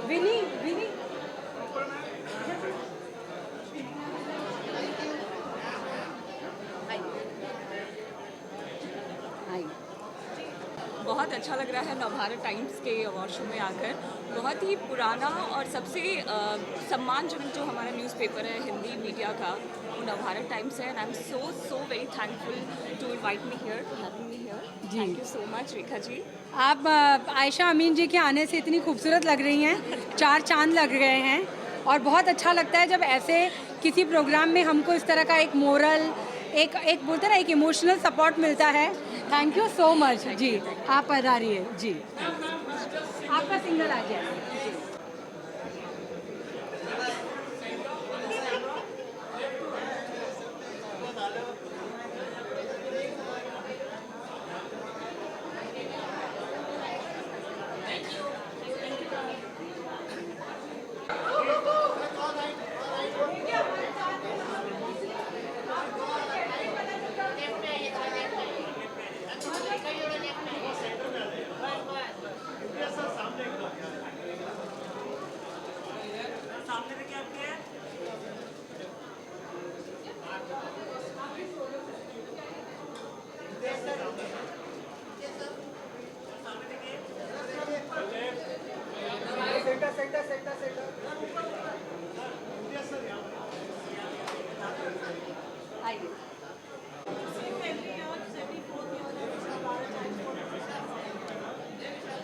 विनी विनी बहुत अच्छा लग रहा है नवभारत टाइम्स के अवार्ड शो में आकर। बहुत ही पुराना और सबसे सम्मानजनक जो हमारा न्यूज़पेपर है हिंदी मीडिया का, वो नवभारत टाइम्स है। And I am so very thankful to invite me here, to having me here. Thank you so much Rekha ji. आप आयशा अमीन जी के आने से इतनी खूबसूरत लग रही हैं, 4 चांद लग गए हैं। और बहुत अच्छा लगता है जब ऐसे किसी प्रोग्राम में हमको इस तरह का एक मोरल, एक बोलते ना, एक इमोशनल सपोर्ट मिलता है। थैंक यू सो मच जी। आप पधारिए जी, आपका सिंगल आ जाए।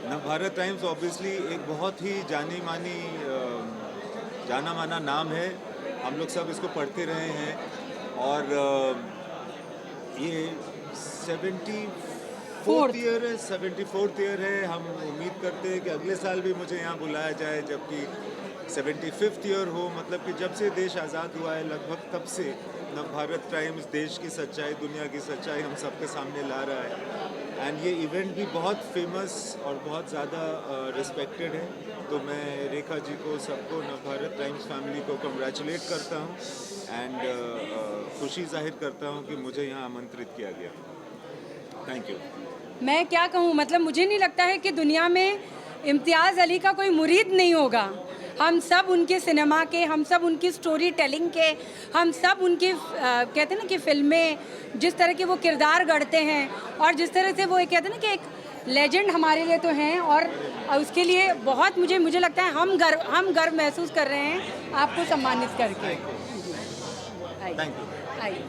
नवभारत टाइम्स ऑब्वियसली एक बहुत ही जाना माना नाम है। हम लोग सब इसको पढ़ते रहे हैं और ये 74th ईयर है। हम उम्मीद करते हैं कि अगले साल भी मुझे यहाँ बुलाया जाए, जबकि 75th ईयर हो। मतलब कि जब से देश आज़ाद हुआ है लगभग तब से नवभारत टाइम्स देश की सच्चाई, दुनिया की सच्चाई हम सबके सामने ला रहा है। एंड ये इवेंट भी बहुत फेमस और बहुत ज़्यादा रिस्पेक्टेड है। तो मैं रेखा जी को, सबको, नवभारत टाइम्स फैमिली को कंग्रेचुलेट करता हूँ एंड खुशी जाहिर करता हूँ कि मुझे यहाँ आमंत्रित किया गया। Thank you. मैं क्या कहूँ, मतलब मुझे नहीं लगता है कि दुनिया में इम्तियाज़ अली का कोई मुरीद नहीं होगा। हम सब उनके सिनेमा के, हम सब उनकी स्टोरी टेलिंग के, हम सब उनकी कहते हैं ना कि फिल्में जिस तरह के वो किरदार गढ़ते हैं और जिस तरह से वो एक कहते हैं ना कि एक लेजेंड हमारे लिए तो हैं। और उसके लिए बहुत मुझे लगता है हम गर्व महसूस कर रहे हैं आपको सम्मानित करके। Thank you. आइए।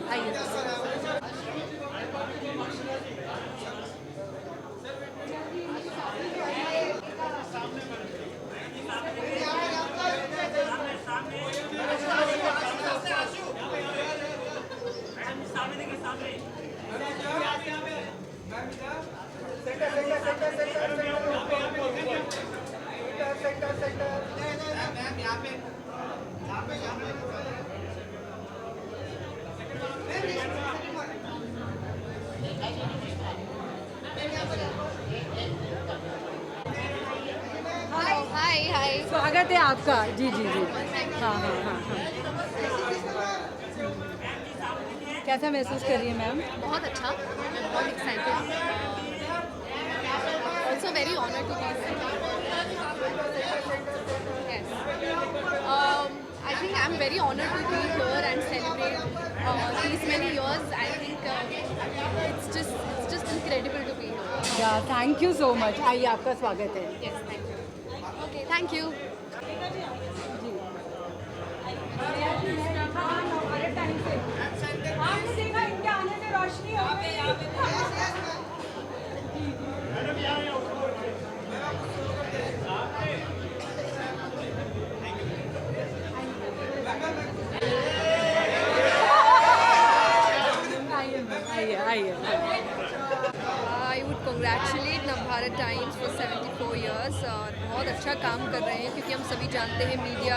हाय स्वागत है आपका। जी। हाँ। कैसा महसूस कर रही है मैम? बहुत अच्छा, बहुत excited, also very honoured to be yes I think I'm very honored to be here and celebrate these many years. I think it's just incredible to be here. या थैंक यू सो मच। आइए, आपका स्वागत है। Yes, thank you. Okay, thank you. आपने देखा इनके आने से रोशनी हो गई। आइए। I would congratulate Navbharat times for 74 years और बहुत अच्छा काम कर रहे हैं, क्योंकि हम सभी जानते हैं मीडिया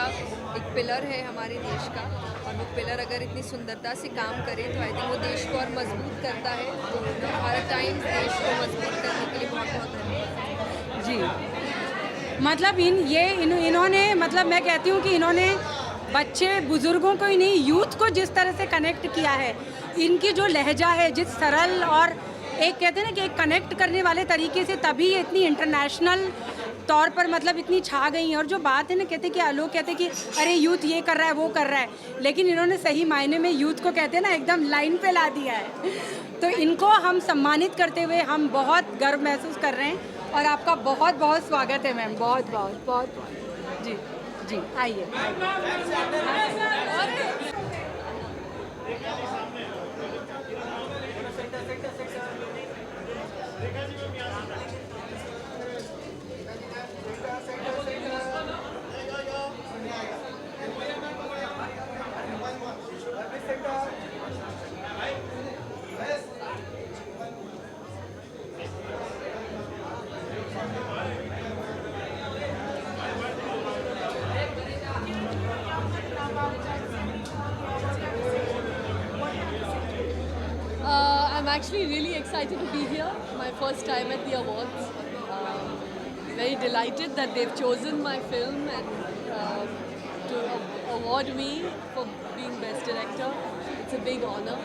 एक पिलर है हमारे देश का, और वो पिलर अगर इतनी सुंदरता से काम करे तो आई थिंक वो देश को और मजबूत करता है। तो नवभारत टाइम्स देश को मजबूत करने के लिए बहुत बहुत धन्यवाद जी। मतलब इन्होंने मतलब मैं कहती हूँ कि इन्होंने बच्चे बुजुर्गों को ही नहीं, यूथ को जिस तरह से कनेक्ट किया है, इनकी जो लहजा है, जिस सरल और एक कहते हैं ना कि एक कनेक्ट करने वाले तरीके से, तभी ये इतनी इंटरनेशनल तौर पर मतलब इतनी छा गई हैं। और जो बात है ना, कहते कि लोग कहते कि अरे यूथ ये कर रहा है वो कर रहा है, लेकिन इन्होंने सही मायने में यूथ को कहते हैं ना एकदम लाइन पे ला दिया है। तो इनको हम सम्मानित करते हुए हम बहुत गर्व महसूस कर रहे हैं और आपका बहुत बहुत स्वागत है मैम, बहुत बहुत बहुत बहुत जी जी आइए। I'm actually really excited to be here. My first time at the awards. Very delighted that they've chosen my film and to award me for being best director. It's a big honor.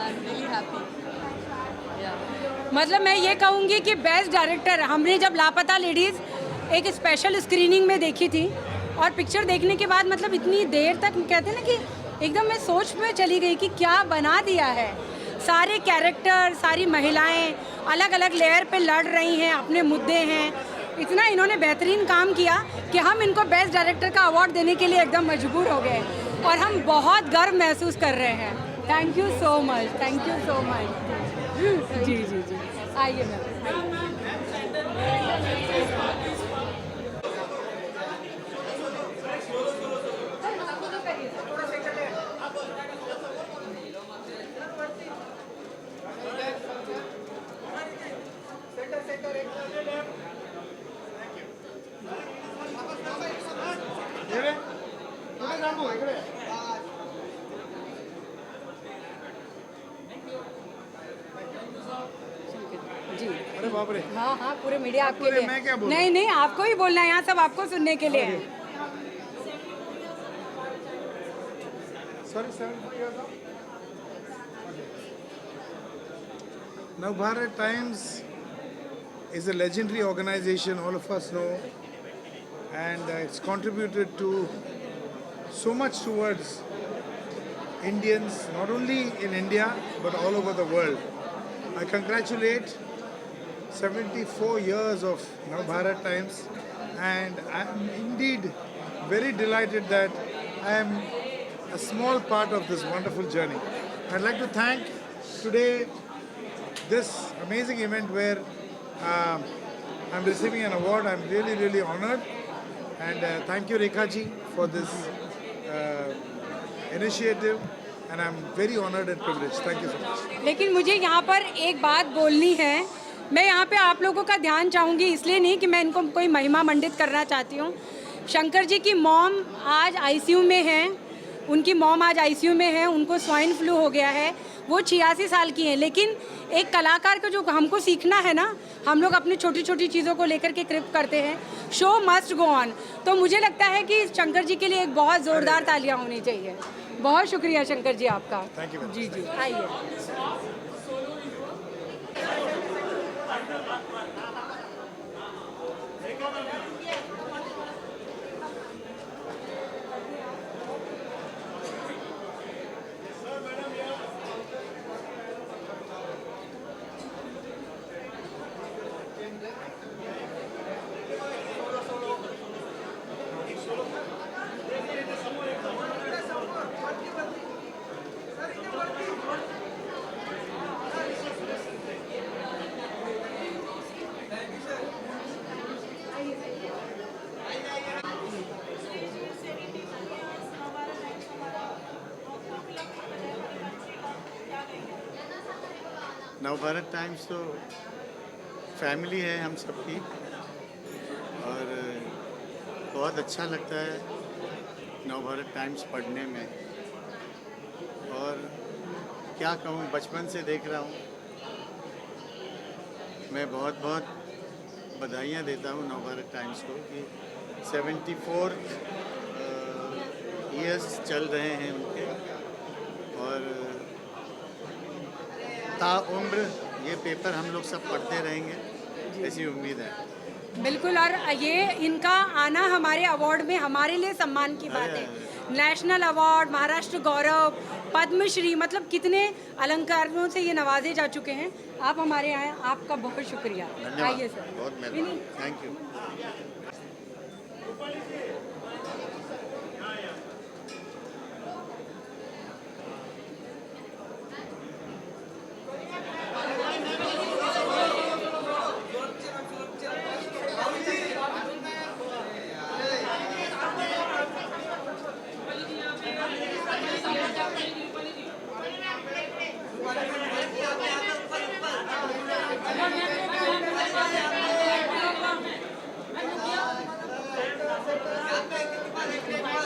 I'm really happy. Yeah. मतलब मैं ये कहूँगी कि best director हमने जब लापता ladies एक special screening में देखी थी और पिक्चर देखने के बाद मतलब इतनी देर तक कहते हैं ना कि एकदम मैं सोच में चली गई कि क्या बना दिया है। सारे कैरेक्टर, सारी महिलाएं अलग अलग लेयर पे लड़ रही हैं, अपने मुद्दे हैं। इतना इन्होंने बेहतरीन काम किया कि हम इनको बेस्ट डायरेक्टर का अवार्ड देने के लिए एकदम मजबूर हो गए और हम बहुत गर्व महसूस कर रहे हैं। Thank you so much, thank you so much. जी जी जी आइए मैम। जी अरे बाप रे। हाँ हाँ पूरे मीडिया आपके लिए। मैं क्या बोलूं? नहीं नहीं आपको ही बोलना है, यहाँ सब आपको सुनने के लिए है। Sorry, 7 years old. Navbharat Times is a legendary organization, all of us know, and it's contributed to so much towards Indians, not only in India but all over the world. I congratulate 74 years of Navbharat Times, and I am indeed very delighted that I am a small part of this wonderful journey. I'd like to thank today this amazing event where I'm receiving an award. I'm really, really honored, and thank you Rekha ji for this initiative, and I'm very honored and privileged. Thank you so much. लेकिन मुझे यहाँ पर एक बात बोलनी है। मैं यहाँ पे आप लोगों का ध्यान चाहूँगी, इसलिए नहीं कि मैं इनको कोई महिमा मंडित करना चाहती हूँ। शंकर जी की मॉम आज आईसीयू में हैं, उनकी मॉम आज आईसीयू में है, उनको स्वाइन फ्लू हो गया है। वो 86 साल की हैं, लेकिन एक कलाकार को जो हमको सीखना है ना, हम लोग अपनी छोटी छोटी चीज़ों को लेकर के कृप करते हैं। Show must go on. तो मुझे लगता है कि शंकर जी के लिए एक बहुत ज़ोरदार तालियां होनी चाहिए। बहुत शुक्रिया शंकर जी आपका। Thank you very much. जी जी आइए। नवभारत टाइम्स तो फैमिली है हम सबकी, और बहुत अच्छा लगता है नवभारत टाइम्स पढ़ने में। और क्या कहूँ, बचपन से देख रहा हूँ। मैं बहुत बहुत बधाइयाँ देता हूँ नवभारत टाइम्स को कि 74 ईयर्स चल रहे हैं उनके, और ताउम्र ये पेपर हम लोग सब पढ़ते रहेंगे, ऐसी उम्मीद है। बिल्कुल, और ये इनका आना हमारे अवार्ड में हमारे लिए सम्मान की बात है। नेशनल अवार्ड, महाराष्ट्र गौरव, पद्मश्री, मतलब कितने अलंकारों से ये नवाजे जा चुके हैं। आप हमारे आए, आपका बहुत शुक्रिया। आइए सर। बहुत मेहरबानी, थैंक यू।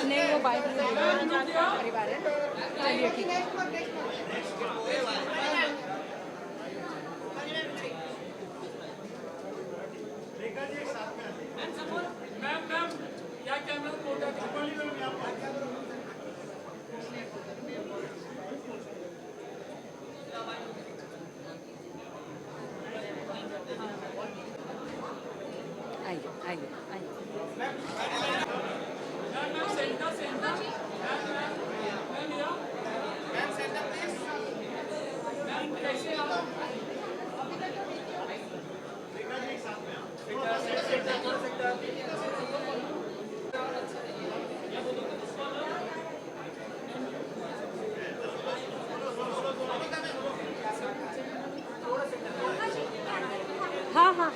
नहीं, वो बाइक परिवार है। चलिए ठीक है। आइए आइए आइए। हाँ हाँ,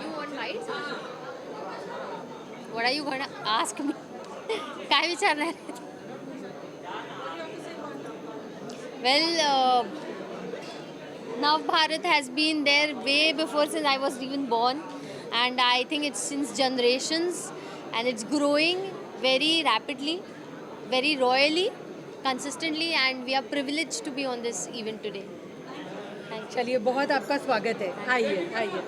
You want lights? What are you gonna ask me? काय विचारणार आहे? Well, Nav Bharat has been there way before since I was even born, and I think it's since generations, and it's growing very rapidly, very royally, consistently, and we are privileged to be on this event today. Thank you. चलिए, बहुत आपका स्वागत है। आइए आइए।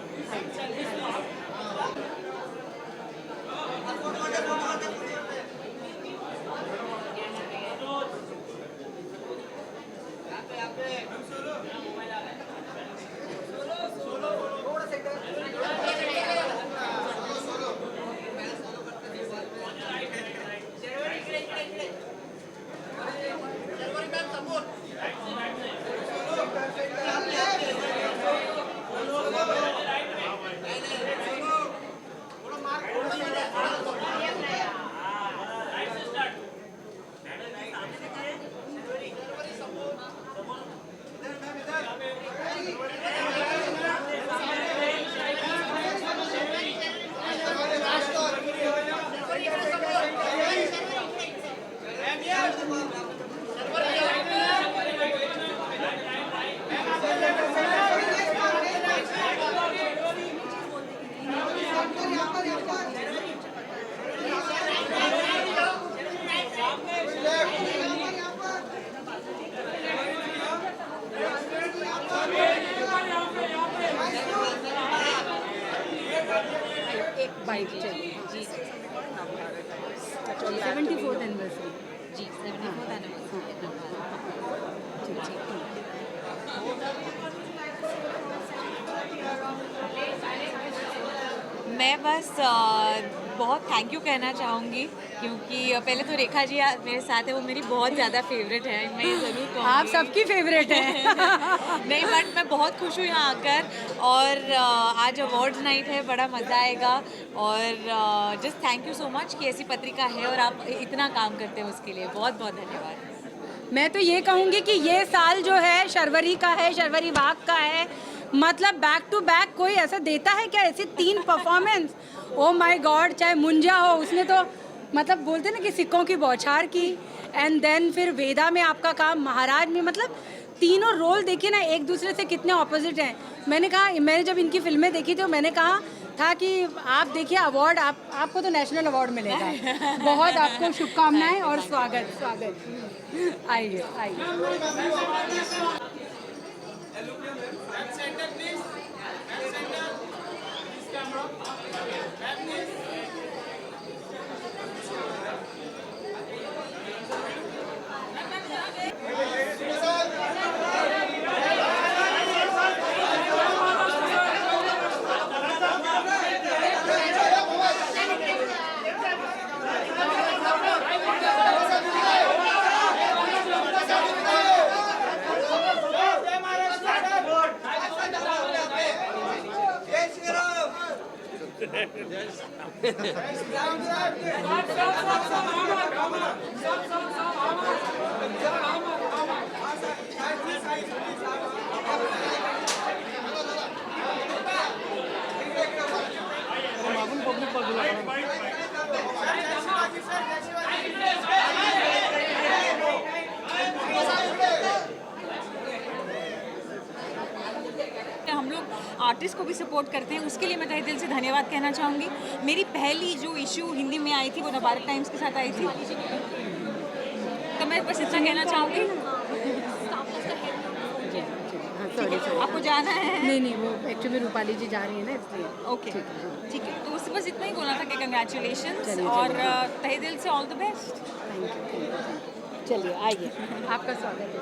एक bike चलिए। जी 74th anniversary. जी 74th anniversary. मैं बस बहुत थैंक यू कहना चाहूँगी, क्योंकि पहले तो रेखा जी मेरे साथ है, वो मेरी बहुत ज़्यादा फेवरेट है, मैं ये ज़रूर कहूँगी। आप सबकी फेवरेट है। नहीं, बट मैं बहुत खुश हूँ यहाँ आकर, और आज अवार्ड्स नाइट है, बड़ा मज़ा आएगा, और just thank you so much कि ऐसी पत्रिका है और आप इतना काम करते हैं उसके लिए बहुत बहुत धन्यवाद। मैं तो ये कहूँगी कि ये साल जो है शर्वरी का है, शर्वरी वाघ का है, मतलब बैक टू बैक कोई ऐसा देता है क्या, ऐसे 3 परफॉर्मेंस? ओ माय गॉड, चाहे मुंजा हो, उसने तो मतलब बोलते ना कि सिक्कों की बौछार की, एंड देन फिर वेदा में आपका काम, महाराज में, मतलब तीनों रोल देखिए ना, एक दूसरे से कितने ऑपोजिट हैं। मैंने जब इनकी फिल्में देखी तो मैंने कहा था कि आप देखिए अवार्ड, आपको तो नेशनल अवार्ड मिलेगा। बहुत आपको शुभकामनाएं और स्वागत। आइए आइए। हम लोग आर्टिस्ट को भी सपोर्ट करते हैं, उसके लिए मैं तहे दिल से धन्यवाद कहना चाहूँगी। मेरी पहली जो इशू हिंदी में आई थी वो नवभारत टाइम्स के साथ आई थी, तो मैं बस इतना कहना चाहूँगी। आपको जाना है? नहीं वो एक्चुअली रूपाली जी जा रही है ना, इसलिए। ओके ठीक है, तो उससे बस इतना ही बोलना था कि कंग्रेचुलेशंस और तहे दिल से all the best. Thank you. चलिए आइए, आपका स्वागत है।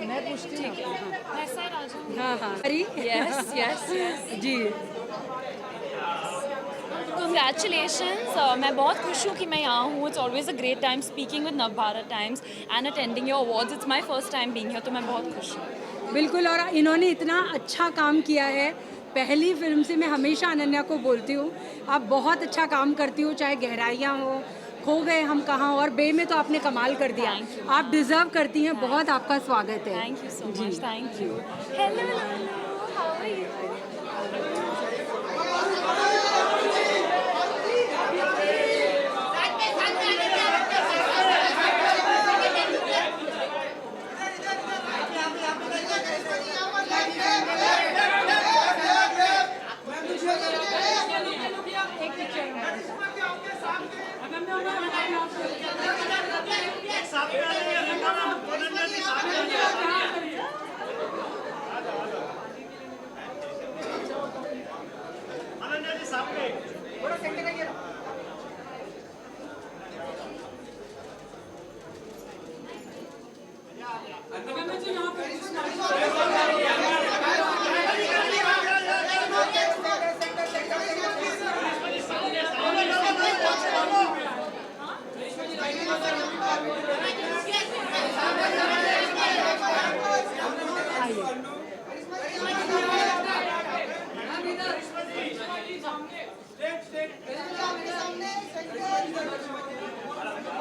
मैं पूछती हूँ। हाँ Yes, yes, yes. जी। Congratulations. मैं बहुत खुश हूँ कि मैं यहाँ हूँ. It's always a great time speaking with Navbharat Times and attending your awards. It's my first time being here, तो मैं बहुत खुश हूँ. बिल्कुल, और इन्होंने इतना अच्छा काम किया है. पहली फिल्म से मैं हमेशा अनन्या को बोलती हूँ, आप बहुत अच्छा काम करती हो, चाहे गहराइयाँ हो, खो गए हम कहाँ, और बे में तो आपने कमाल कर दिया. आप डिजर्व करती हैं. बहुत आपका स्वागत है. Thank you so much. Thank you. Hello, how are you?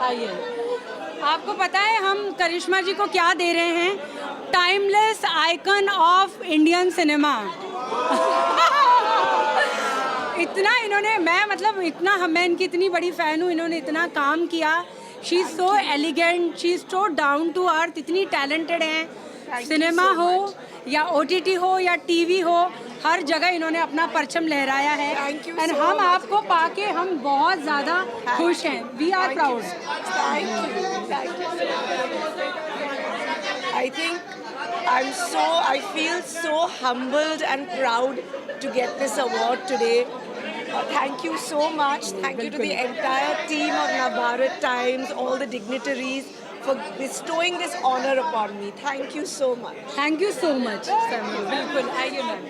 आइए, आपको पता है हम करिश्मा जी को क्या दे रहे हैं? Timeless icon of Indian cinema. इतना इन्होंने, मैं इनकी इतनी बड़ी फ़ैन हूँ. इन्होंने इतना काम किया. She is so elegant, she is so down to earth. इतनी टैलेंटेड हैं. सिनेमा हो या OTT हो या TV हो, हर जगह इन्होंने अपना परचम लहराया है. एंड हम आपको पाके हम बहुत ज़्यादा खुश हैं. We are proud. I think I feel so humbled and proud to get this award today. Thank you so much. Thank you to the entire team of Navbharat Times, all the dignitaries for bestowing this honor upon me. Thank you so much. Thank you so much Samuel, बिल्कुल आइए ma'am.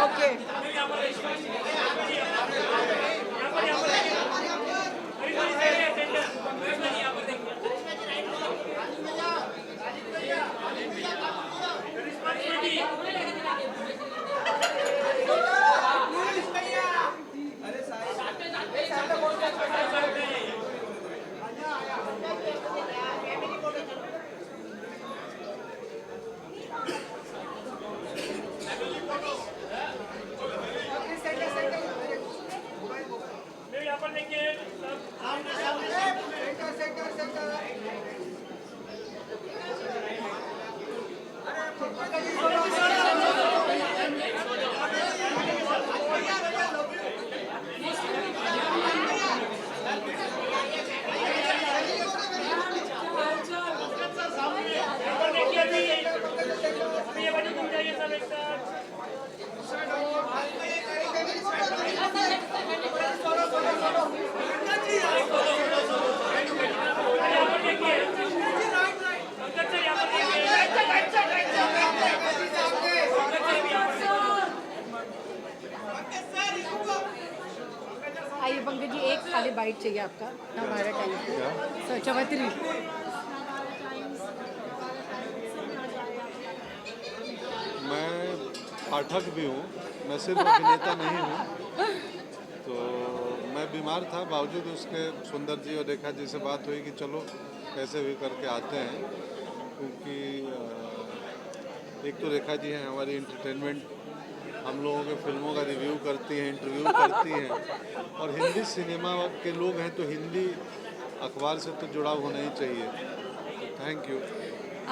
Okay. आइए पंकज जी, एक खाली bite चाहिए आपका Navbharat times से। चौहत्तरी मैं पाठक भी हूँ, मैं सिर्फ अभिनेता नहीं हूँ। तो मैं बीमार था, बावजूद उसके सुंदर जी और रेखा जी से बात हुई कि चलो कैसे भी करके आते हैं, क्योंकि एक तो रेखा जी हैं हमारी एंटरटेनमेंट, हम लोगों के फिल्मों का रिव्यू करती हैं, इंटरव्यू करती हैं, और हिंदी सिनेमा के लोग हैं तो हिंदी अखबार से तो जुड़ाव होना ही चाहिए। Thank you.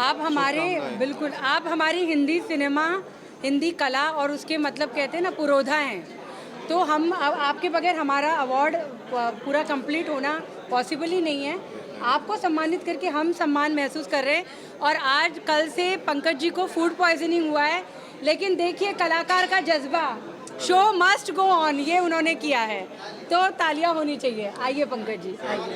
आप हमारे बिल्कुल, आप हमारी हिंदी सिनेमा, हिंदी कला और उसके मतलब कहते हैं ना पुरोधा हैं, तो हम आपके बगैर हमारा अवार्ड पूरा कंप्लीट होना पॉसिबल ही नहीं है। आपको सम्मानित करके हम सम्मान महसूस कर रहे हैं। और आज कल से पंकज जी को फूड पॉइजनिंग हुआ है, लेकिन देखिए कलाकार का जज्बा, शो मस्ट गो ऑन, ये उन्होंने किया है, तो तालियां होनी चाहिए। आइए पंकज जी, आइए।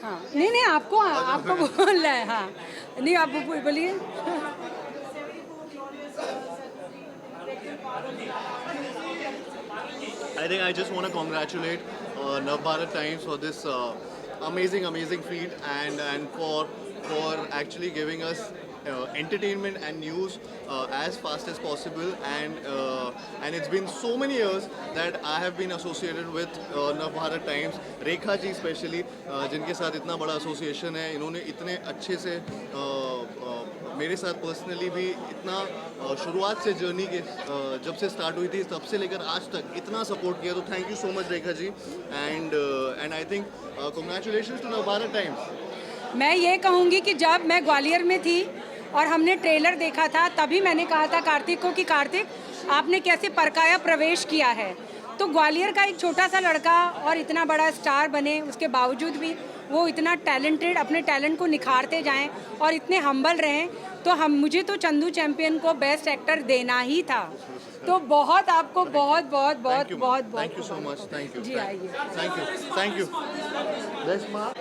हाँ, नहीं आपको बोलना है। हाँ, नहीं आप बोलिए। I think I just want to congratulate Navbharat Times for this amazing feat and for actually giving us entertainment and news as fast as possible, and it's been so many years that I have been associated with Navbharat Times. Rekha ji especially, जिनके साथ इतना बड़ा association है, इन्होंने इतने अच्छे से मेरे साथ पर्सनली भी इतना शुरुआत से जर्नी के जब से स्टार्ट हुई थी तब से लेकर आज तक इतना सपोर्ट किया, तो thank you so much Rekha ji. And I think congratulations to Navbharat Times. मैं ये कहूँगी कि जब मैं ग्वालियर में थी और हमने ट्रेलर देखा था, तभी मैंने कहा था कार्तिक को कि कार्तिक आपने कैसे परकाया प्रवेश किया है। तो ग्वालियर का एक छोटा सा लड़का और इतना बड़ा स्टार बने, उसके बावजूद भी वो इतना टैलेंटेड, अपने टैलेंट को निखारते जाएं और इतने हम्बल रहें, तो मुझे तो चंदू चैंपियन को बेस्ट एक्टर देना ही था। तो बहुत आपको बहुत बहुत बहुत बहुत बहुत thank you so much. Thank you जी, आइए। Thank you. Best mark.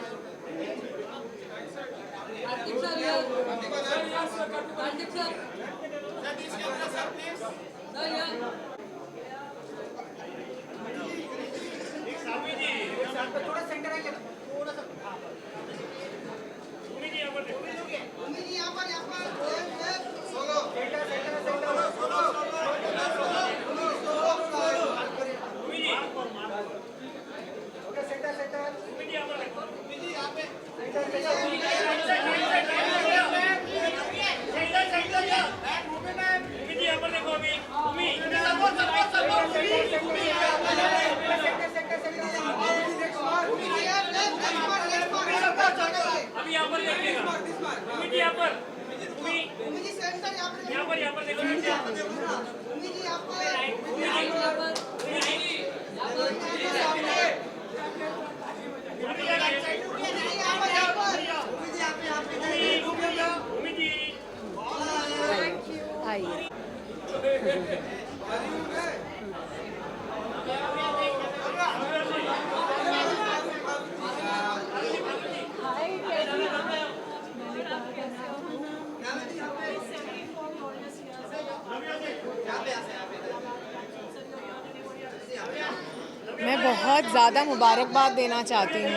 आइए। मैं बहुत ज़्यादा मुबारकबाद देना चाहती हूँ।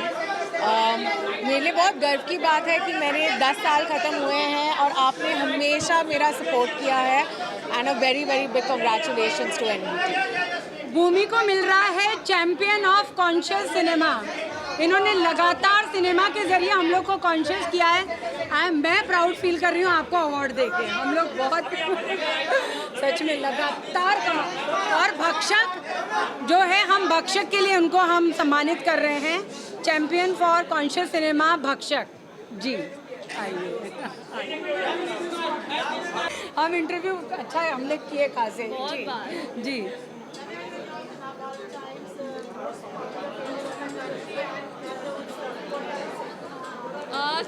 मेरे लिए बहुत गर्व की बात है कि मेरे 10 साल ख़त्म हुए हैं और आपने हमेशा मेरा सपोर्ट किया है। And a very very big congratulations to NBT. Bhumi को मिल रहा है चैंपियन ऑफ कॉन्शियस सिनेमा। इन्होंने लगातार सिनेमा के जरिए हम लोग को कॉन्शियस किया है। मैं प्राउड फील कर रही हूँ आपको अवार्ड देके। हम लोग बहुत सच में लगातार काम। और भक्षक जो है, हम भक्षक के लिए उनको हम सम्मानित कर रहे हैं। चैंपियन फॉर कॉन्शियस सिनेमा भक्षक जी, आइए। हम इंटरव्यू अच्छा है हमने किए खासे जी जी।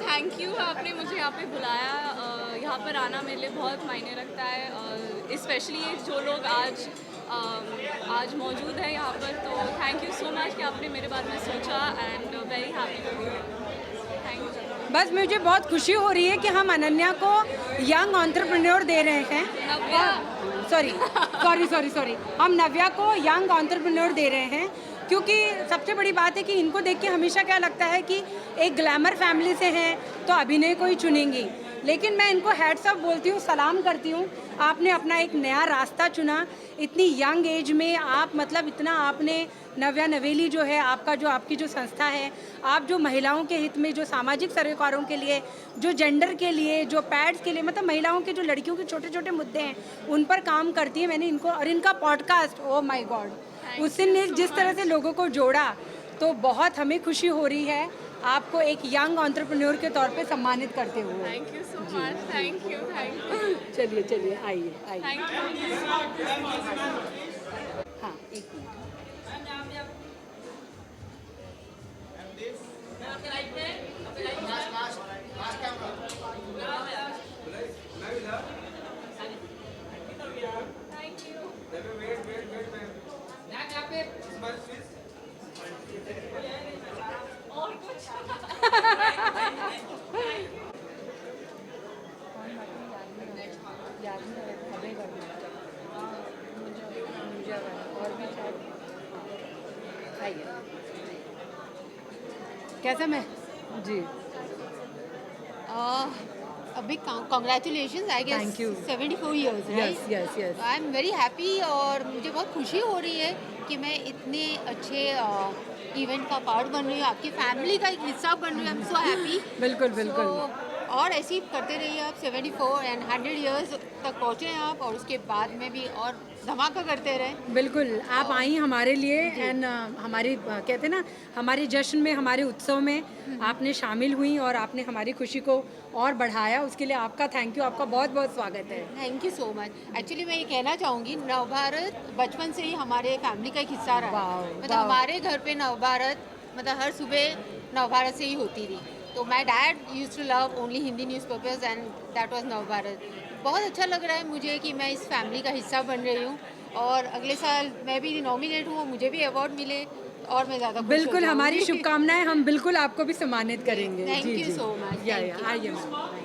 थैंक यू, आपने मुझे यहाँ पे बुलाया। यहाँ पर आना मेरे लिए बहुत मायने रखता है, स्पेशली जो लोग आज मौजूद है यहाँ पर। तो थैंक यू सो मच कि आपने मेरे बारे में सोचा and very happy to be here. Thank you. बस मुझे बहुत खुशी हो रही है कि हम अनन्या को यंग एंटरप्रेन्योर दे रहे हैं। सॉरी हम नव्या को यंग एंटरप्रेन्योर दे रहे हैं, क्योंकि सबसे बड़ी बात है कि इनको देख के हमेशा क्या लगता है कि एक ग्लैमर फैमिली से हैं तो अभिनय को ही चुनेंगी, लेकिन मैं इनको हैट्स ऑफ बोलती हूँ, सलाम करती हूँ। आपने अपना एक नया रास्ता चुना इतनी यंग एज में। आप मतलब इतना आपने नव्या नवेली जो है आपकी जो संस्था है, आप जो महिलाओं के हित में, जो सामाजिक सरोकारों के लिए, जो जेंडर के लिए, जो पैड्स के लिए, मतलब महिलाओं के जो लड़कियों के छोटे छोटे मुद्दे हैं उन पर काम करती है। मैंने इनको और इनका पॉडकास्ट, ओ माय गॉड, उसने जिस तरह से लोगों को जोड़ा, तो बहुत हमें खुशी हो रही है आपको एक यंग एंटरप्रेन्योर के तौर पे सम्मानित करते हुए। Thank you so much. Thank you. चलिए आइए। Thank you. हाँ, एक मिनट। कैसा मैं जी अभी congratulations I guess. Thank you. 74 years, right? yes. I am very happy और मुझे बहुत खुशी हो रही है कि मैं इतने अच्छे इवेंट का पार्ट बन रही हूँ, आपकी फैमिली का एक हिस्सा बन रही हूँ। आई एम सो हैप्पी। बिल्कुल। और ऐसे ही करते रहिए आप 74 एंड 100 इयर्स तक पहुँचे आप, और उसके बाद में भी और धमाका करते रहें। बिल्कुल, आप आई हमारे लिए एंड हमारी कहते हैं ना, हमारे जश्न में, हमारे उत्सव में आपने शामिल हुई और आपने हमारी खुशी को और बढ़ाया। उसके लिए आपका थैंक यू, आपका बहुत बहुत स्वागत है। Thank you so much. Actually मैं ये कहना चाहूँगी, नवभारत बचपन से ही हमारे फैमिली का एक हिस्सा रहा है। मतलब हमारे घर पे नवभारत मतलब हर सुबह नवभारत से ही होती थी। तो my dad use to love only Hindi newspapers and that was Navbharat. बहुत अच्छा लग रहा है मुझे कि मैं इस फैमिली का हिस्सा बन रही हूँ, और अगले साल मैं भी नॉमिनेट हूँ, मुझे भी अवार्ड मिले और मैं ज़्यादा बिल्कुल, हमारी शुभकामनाएं, हम बिल्कुल आपको भी सम्मानित करेंगे। Thank you so much. आइए मैम।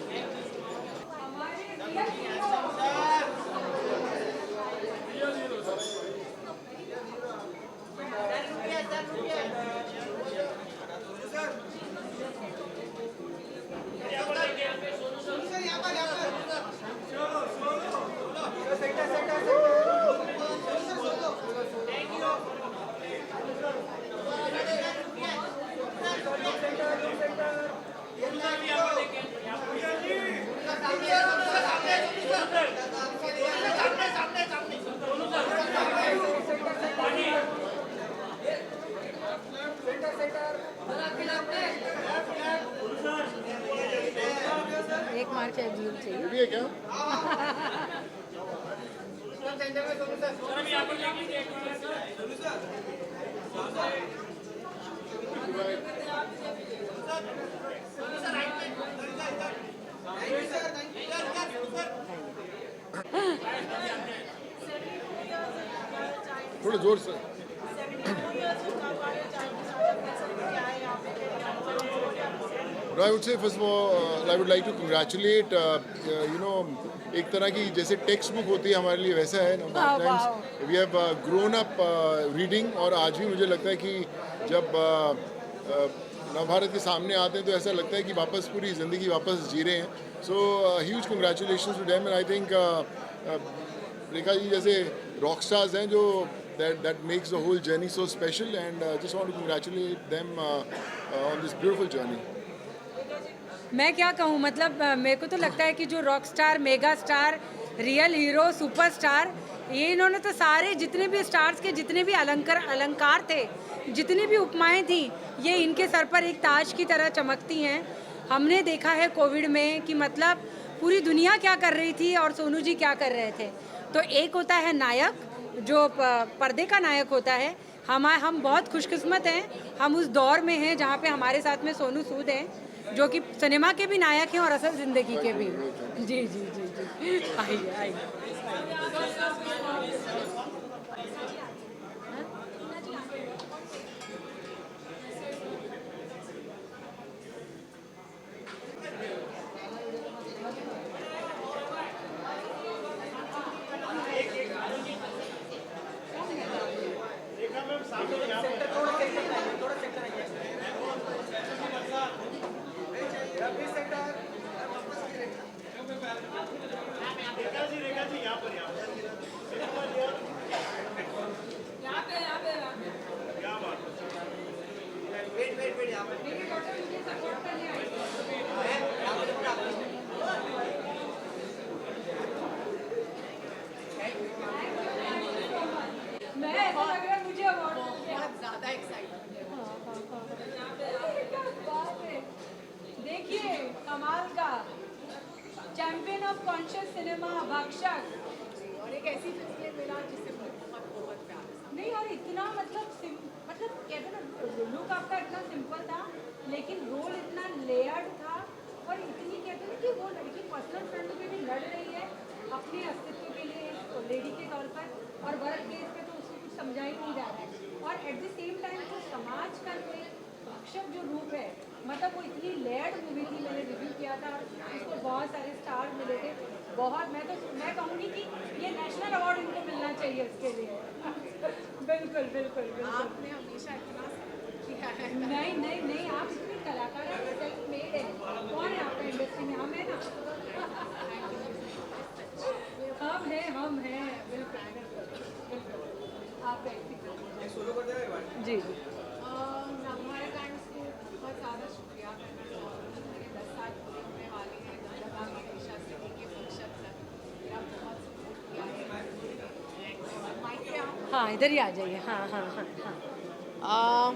एक मार के अजीब चाहिए भी है क्या? थोड़ा जोर से। No, I would say first of all, I would like to congratulate, एक तरह की जैसे टेक्स्ट बुक होती है हमारे लिए, वैसा है Navbharat Times. We have grown up reading, और आज भी मुझे लगता है कि जब नवभारत के सामने आते हैं तो ऐसा लगता है कि वापस पूरी ज़िंदगी वापस जी रहे हैं। So huge congratulations to them, and I think Rekha ji जैसे रॉक स्टार्स हैं जो that makes the whole journey so special, and just want to congratulate them on this beautiful journey. मैं क्या कहूँ, मतलब मेरे को तो लगता है कि जो rock star, mega star, real hero, superstar, ये इन्होंने तो सारे जितने भी स्टार्स के जितने भी अलंकार थे, जितनी भी उपमाएं थी, ये इनके सर पर एक ताज की तरह चमकती हैं। हमने देखा है कोविड में कि मतलब पूरी दुनिया क्या कर रही थी और सोनू जी क्या कर रहे थे। तो एक होता है नायक, जो पर्दे का नायक होता है। हम बहुत खुशकिस्मत हैं, हम उस दौर में हैं जहाँ पे हमारे साथ में सोनू सूद हैं, जो कि सिनेमा के भी नायक हैं और असल ज़िंदगी के भी। जी जी जी जी, आइए आइए। देखिए कमाल का चैंपियन ऑफ कॉन्शियस सिनेमा, भक्षक, और एक ऐसी फिल्म मिला जिससे बहुत प्यार नहीं, और इतना मतलब कहते ना, लुक आपका इतना सिंपल था लेकिन रोल इतना लेयर्ड था, और इतनी कहते हैं कि वो लड़की पर्सनल फ्रंट पे भी लड़ रही है अपने अस्तित्व के लिए लेडी के तौर पर, और वर्क प्लेस पे तो उसको कुछ समझा ही नहीं जा रहा है, और एट द सेम टाइम जो समाज का जो एक भक्षक जो रूप है, मतलब वो इतनी लेयर्ड मूवी थी। मैंने रिव्यू किया था, उसको बहुत सारे स्टार मिले थे, बहुत। मैं कहूँगी कि ये नेशनल अवार्ड इनको मिलना चाहिए इसके लिए। बिल्कुल बिल्कुल बिल्कुल। आपने हमेशा इतना किया है। नहीं नहीं नहीं, आप इतने कलाकार हैं, सेल्फ मेड है। कौन है आपका इंडस्ट्री में? हम है ना, हम हैं बिल्कुल बिल्कुल। आप जी जी। नवभारत टाइम्स को बहुत ज़्यादा शुक्रिया करना चाहूँगी। मेरे 10 साल पूरे होने वाले हैं हाँ इधर ही आ जाइए, हाँ हाँ हाँ हाँ।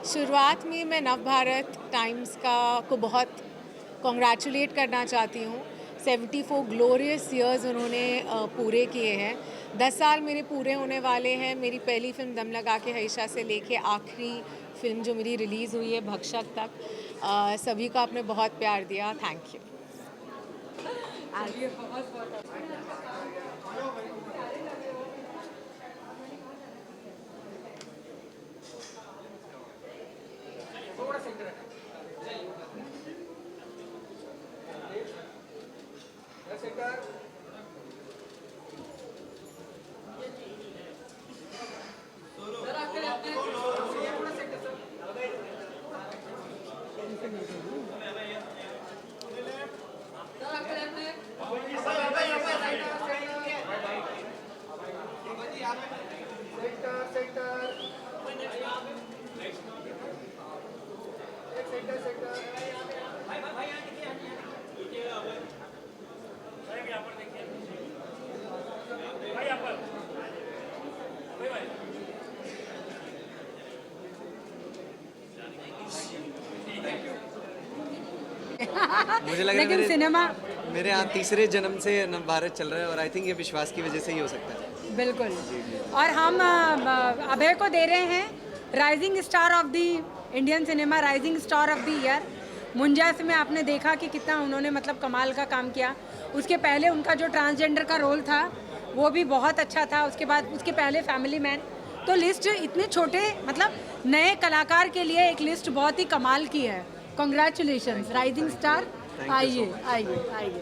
शुरुआत में मैं नव भारत टाइम्स को बहुत कॉन्ग्रेचुलेट करना चाहती हूँ। 74 ग्लोरियस ईयर्स उन्होंने पूरे किए हैं। 10 साल मेरे पूरे होने वाले हैं। मेरी पहली फिल्म दम लगा के हईशा से लेके आखिरी फिल्म जो मेरी रिलीज़ हुई है भक्षक तक, सभी को आपने बहुत प्यार दिया, थैंक यू। मुझे लग रहा है लेकिन सिनेमा मेरे यहाँ तीसरे जन्म से नव भारत चल रहा है और आई थिंक ये विश्वास की वजह से ही हो सकता है। बिल्कुल। और हम अभय को दे रहे हैं rising star of the Indian cinema, rising star of the year. मुंजास में आपने देखा कि कितना उन्होंने मतलब कमाल का काम किया। उसके पहले उनका जो ट्रांसजेंडर का रोल था वो भी बहुत अच्छा था। उसके बाद उसके पहले फैमिली मैन। तो लिस्ट इतने छोटे मतलब नए कलाकार के लिए एक लिस्ट बहुत ही कमाल की है। Congratulations rising star. आइए आइए आइए।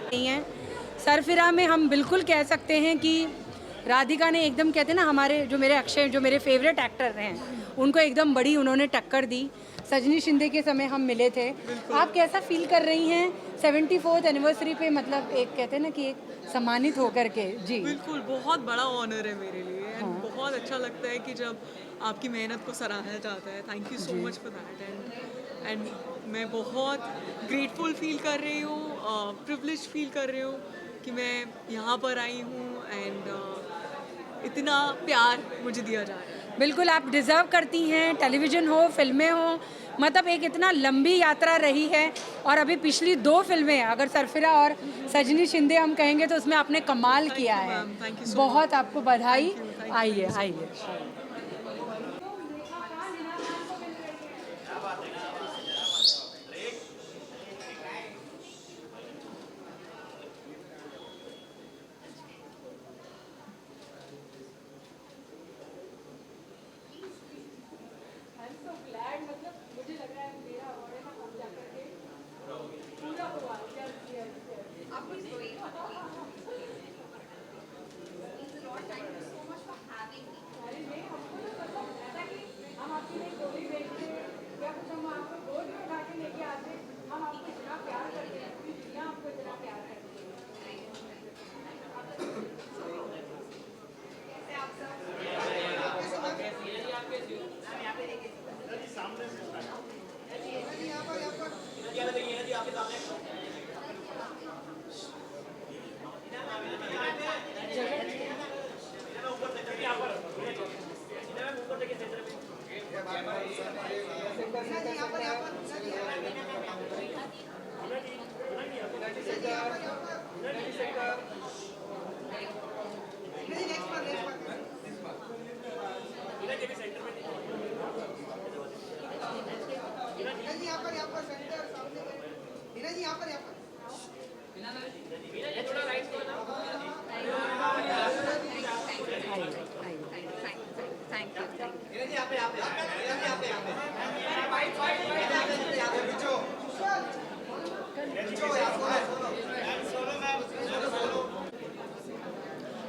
नहीं है सरफिरा में हम बिल्कुल कह सकते हैं कि राधिका ने एकदम कहते हैं ना, हमारे जो मेरे अक्षय जो मेरे फेवरेट एक्टर हैं उनको एकदम बड़ी उन्होंने टक्कर दी। सजनी शिंदे के समय हम मिले थे। आप कैसा फील कर रही हैं 74th एनिवर्सरी पे, मतलब एक कहते हैं ना कि एक सम्मानित होकर के? जी बिल्कुल, बहुत बड़ा ऑनर है मेरे लिए एंड बहुत अच्छा लगता है कि जब आपकी मेहनत को सराहा जाता है। Thank you so much for that and मैं बहुत ग्रेटफुल फील कर रही हूँ, प्रिविलेज फील कर रही हूँ कि मैं यहाँ पर आई हूँ एंड इतना प्यार मुझे दिया जा रहा है। बिल्कुल, आप डिज़र्व करती हैं। टेलीविज़न हो, फिल्में हो, मतलब एक इतना लंबी यात्रा रही है और अभी पिछली 2 फिल्में अगर सरफिरा और सजनी शिंदे हम कहेंगे तो उसमें आपने कमाल किया है। बहुत आपको बधाई। आइए आइए।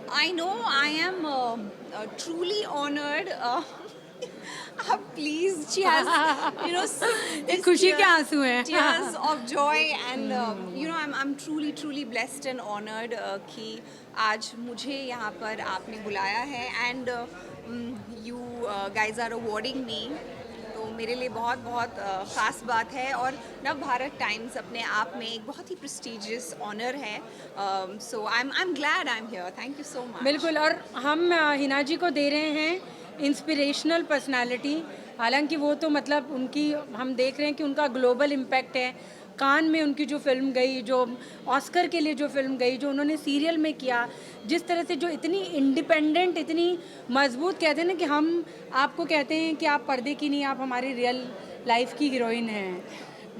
I know I am truly honored. Please, she has, एक खुशी के आंसू हैं tears of joy and I'm truly blessed and honored कि आज मुझे यहाँ पर आपने बुलाया है and you guys are awarding me. तो मेरे लिए बहुत ख़ास बात है और नव भारत टाइम्स अपने आप में एक बहुत ही प्रेस्टिजियस ऑनर है. So I am glad I am here. Thank you so much. बिल्कुल. और हम हिना जी को दे रहे हैं इंस्पिरेशनल पर्सनालिटी. हालांकि वो तो मतलब उनकी हम देख रहे हैं कि उनका ग्लोबल इम्पैक्ट है. कान में उनकी जो फिल्म गई, जो ऑस्कर के लिए जो फिल्म गई, जो उन्होंने सीरियल में किया, जिस तरह से जो इतनी इंडिपेंडेंट, इतनी मजबूत, कहते हैं ना कि हम आपको कहते हैं कि आप पर्दे की नहीं, आप हमारी रियल लाइफ की हीरोइन हैं.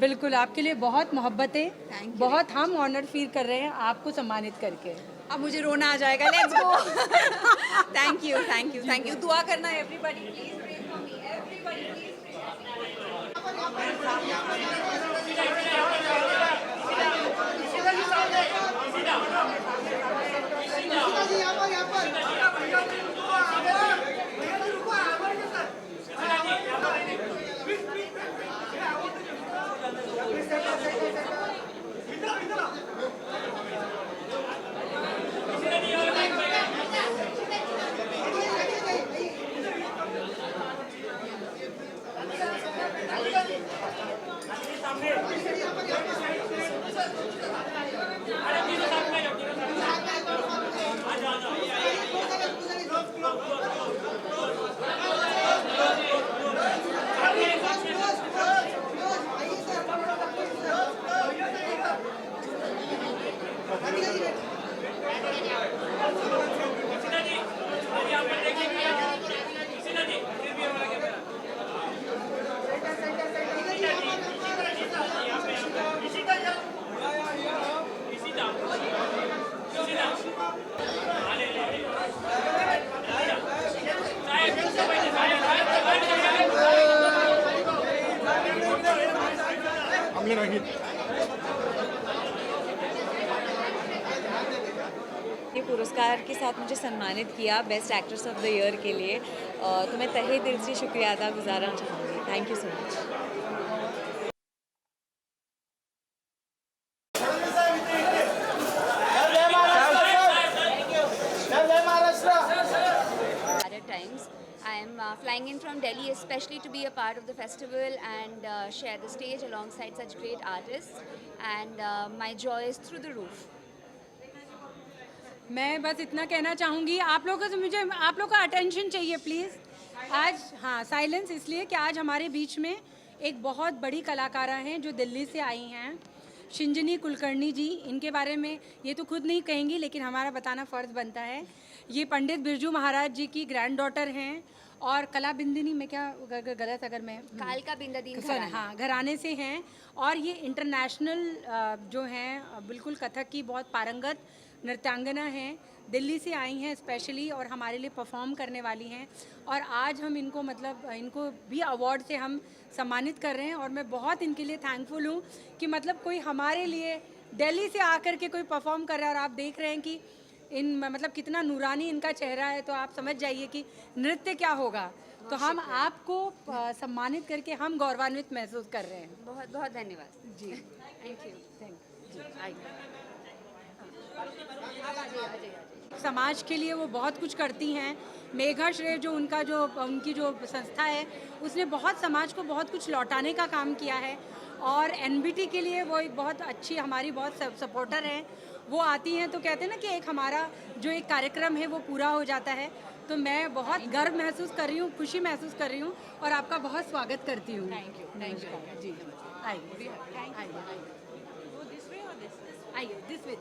बिल्कुल, आपके लिए बहुत मोहब्बत है. बहुत हम ऑनर फील कर रहे हैं आपको सम्मानित करके. अब मुझे रोना आ जाएगा. Let's go. Thank you. दुआ करना everybody. Please pray for me. Everybody please ये पुरस्कार के साथ मुझे सम्मानित किया best actress of the year के लिए. तो मैं तहे दिल से शुक्रिया अदा गुजारना चाहूँगी. Thank you so much. I am flying in from Delhi especially to be a part of the festival and share the stage alongside such great artists, and my joy is through the roof. मैं बस इतना कहना चाहूँगी, आप लोगों से मुझे आप लोगों का अटेंशन चाहिए प्लीज़. आज साइलेंस इसलिए कि आज हमारे बीच में एक बहुत बड़ी कलाकारा हैं जो दिल्ली से आई हैं, शिंजनी कुलकर्णी जी. इनके बारे में ये तो खुद नहीं कहेंगी, लेकिन हमारा बताना फ़र्ज़ बनता है. ये पंडित बिरजू महाराज जी की ग्रैंड डॉटर हैं और कला बिंदिनी में क्या गलत अगर मैं कालका बिंदादीन घराने से हैं. और ये इंटरनेशनल जो हैं बिल्कुल कथक की बहुत पारंगत नृत्यांगना हैं. दिल्ली से आई हैं स्पेशली और हमारे लिए परफॉर्म करने वाली हैं. और आज हम इनको मतलब इनको भी अवार्ड से हम सम्मानित कर रहे हैं. और मैं बहुत इनके लिए थैंकफुल हूँ कि मतलब कोई हमारे लिए दिल्ली से आकर के कोई परफॉर्म कर रहा है. और आप देख रहे हैं कि इन मतलब कितना नूरानी इनका चेहरा है, तो आप समझ जाइए कि नृत्य क्या होगा. तो हम आपको सम्मानित करके हम गौरवान्वित महसूस कर रहे हैं. बहुत बहुत धन्यवाद जी. Thank you. समाज के लिए वो बहुत कुछ करती हैं. मेघा श्रेय जो उनकी जो संस्था है, उसने बहुत समाज को बहुत कुछ लौटाने का काम किया है. और एनबीटी के लिए वो एक बहुत अच्छी हमारी बहुत सपोर्टर हैं. वो आती हैं तो कहते हैं ना कि एक हमारा जो एक कार्यक्रम है वो पूरा हो जाता है. तो मैं बहुत गर्व महसूस कर रही हूँ, खुशी महसूस कर रही हूँ और आपका बहुत स्वागत करती हूँ. थैंक यू जी. आइए आइए दिस वे.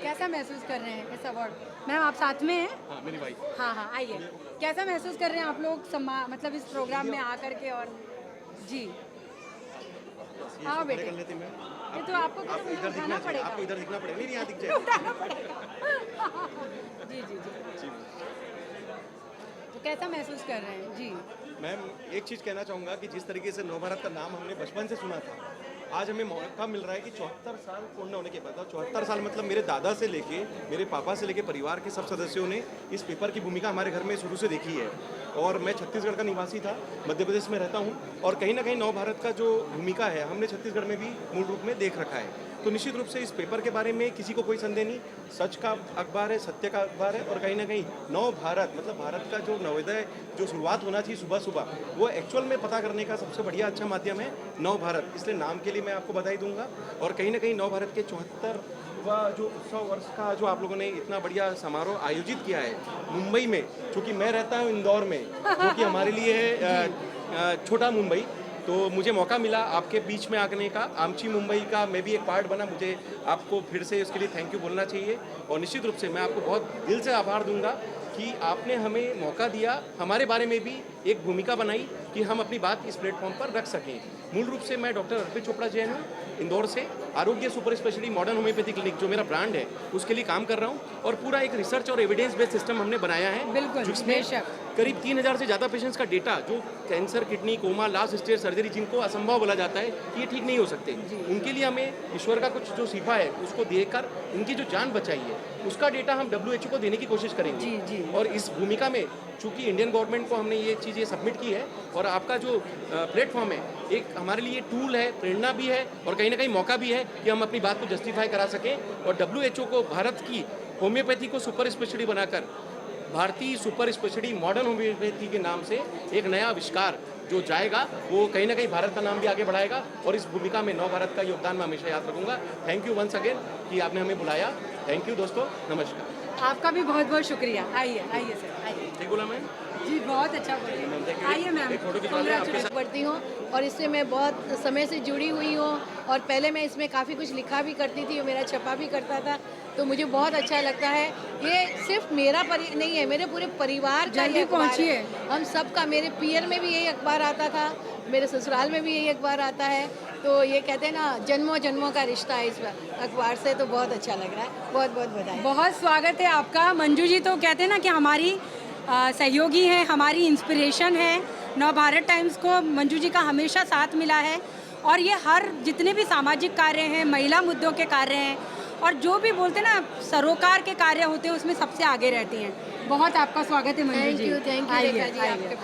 कैसा कैसा महसूस कर रहे हैं इस अवार्ड? मैम आप साथ में हैं? हाँ मेरी वाइफ। हाँ हाँ आइए। कैसा महसूस कर रहे हैं आप लोग मतलब इस प्रोग्राम में आकर के? और जी हाँ बेटे, ये तो आपको उठाना पड़ेगा। आपको इधर दिखना पड़ेगा। नहीं यहाँ दिख जाएगा। उठाना पड़ेगा। जी जी जी। तो कैसा महसूस कर रहे हैं? जी मैम एक चीज़ कहना चाहूँगा कि जिस तरीके से नवभारत का नाम हमने बचपन से सुना था, आज हमें मौका मिल रहा है कि 74 साल पूर्ण होने के बाद, 74 साल मतलब मेरे दादा से लेके मेरे पापा से लेके परिवार के सब सदस्यों ने इस पेपर की भूमिका हमारे घर में शुरू से देखी है। और मैं छत्तीसगढ़ का निवासी था, मध्य प्रदेश में रहता हूँ, और कहीं ना कहीं नवभारत का जो भूमिका है हमने छत्तीसगढ़ में भी मूल रूप में देख रखा है। तो निश्चित रूप से इस पेपर के बारे में किसी को कोई संदेह नहीं, सच का अखबार है, सत्य का अखबार है, और कहीं ना कहीं नव भारत मतलब भारत का जो नवोदय जो शुरुआत होना चाहिए सुबह सुबह, वो एक्चुअल में पता करने का सबसे बढ़िया अच्छा माध्यम है नव भारत। इसलिए नाम के लिए मैं आपको बधाई दूंगा। और कहीं ना कहीं नव भारत के 74वां जो उत्सव वर्ष का जो आप लोगों ने इतना बढ़िया समारोह आयोजित किया है मुंबई में, चूँकि मैं रहता हूँ इंदौर में, जो कि हमारे लिए है छोटा मुंबई, तो मुझे मौका मिला आपके बीच में आने का। आमची मुंबई का मैं भी एक पार्ट बना, मुझे आपको फिर से उसके लिए थैंक यू बोलना चाहिए। और निश्चित रूप से मैं आपको बहुत दिल से आभार दूंगा कि आपने हमें मौका दिया, हमारे बारे में भी एक भूमिका बनाई कि हम अपनी बात इस प्लेटफॉर्म पर रख सकें। मूल रूप से मैं डॉक्टर अर्पित चोपड़ा जैन हूँ, इंदौर से आरोग्य super speciality modern homeopathy clinic जो मेरा ब्रांड है उसके लिए काम कर रहा हूँ। और पूरा एक रिसर्च और एविडेंस बेस्ड सिस्टम हमने बनाया है, बिल्कुल, जिसमें करीब 3000 से ज़्यादा पेशेंट्स का डेटा, जो cancer, kidney, coma, last stage surgery जिनको असंभव बोला जाता है कि ये ठीक नहीं हो सकते, उनके लिए हमें ईश्वर का कुछ जो सिफा है उसको देकर उनकी जो जान बचाई है उसका डेटा हम WHO को देने की कोशिश करेंगे। और इस भूमिका में चूँकि इंडियन गवर्नमेंट को हमने ये चीज़ सबमिट की है, और आपका जो प्लेटफॉर्म है एक हमारे लिए टूल है, प्रेरणा भी है, और कहीं ना कहीं मौका भी है कि हम अपनी बात को जस्टिफाई करा सकें। और WHO को भारत की होम्योपैथी को सुपर स्पेशलिटी बनाकर भारतीय सुपर स्पेशलिटी मॉडर्न होम्योपैथी के नाम से एक नया आविष्कार जो जाएगा, वो कहीं ना कहीं भारत का नाम भी आगे बढ़ाएगा। और इस भूमिका में नव भारत का योगदान मैं हमेशा याद रखूंगा। थैंक यू वंस अगेन कि आपने हमें बुलाया। थैंक यू दोस्तों, नमस्कार। आपका भी बहुत बहुत शुक्रिया। आइए आइए सर, आइए। ठीक बोला मैम? जी बहुत अच्छा बोला। आइए मैम, कांग्रेचुलेशन करती हूँ, और इससे मैं बहुत समय से जुड़ी हुई हूँ, और पहले मैं इसमें काफ़ी कुछ लिखा भी करती थी और मेरा छपा भी करता था, तो मुझे बहुत अच्छा लगता है। ये सिर्फ मेरा नहीं है, मेरे पूरे परिवार का ये अखबार है, हम सब का। मेरे पियर में भी यही अखबार आता था, मेरे ससुराल में भी यही अखबार आता है, तो ये कहते हैं ना जन्मों जन्मों का रिश्ता है इस अखबार से, तो बहुत अच्छा लग रहा है। बहुत बहुत बधाई। बहुत स्वागत है आपका। मंजू जी तो कहते हैं ना कि हमारी सहयोगी हैं, हमारी इंस्पिरेशन है। नवभारत टाइम्स को मंजू जी का हमेशा साथ मिला है, और ये हर जितने भी सामाजिक कार्य हैं, महिला मुद्दों के कार्य हैं, और जो भी बोलते हैं ना सरोकार के कार्य होते हैं, उसमें सबसे आगे रहती हैं। बहुत आपका स्वागत है मंजू जी। थैंक यू रेखा जी, आपके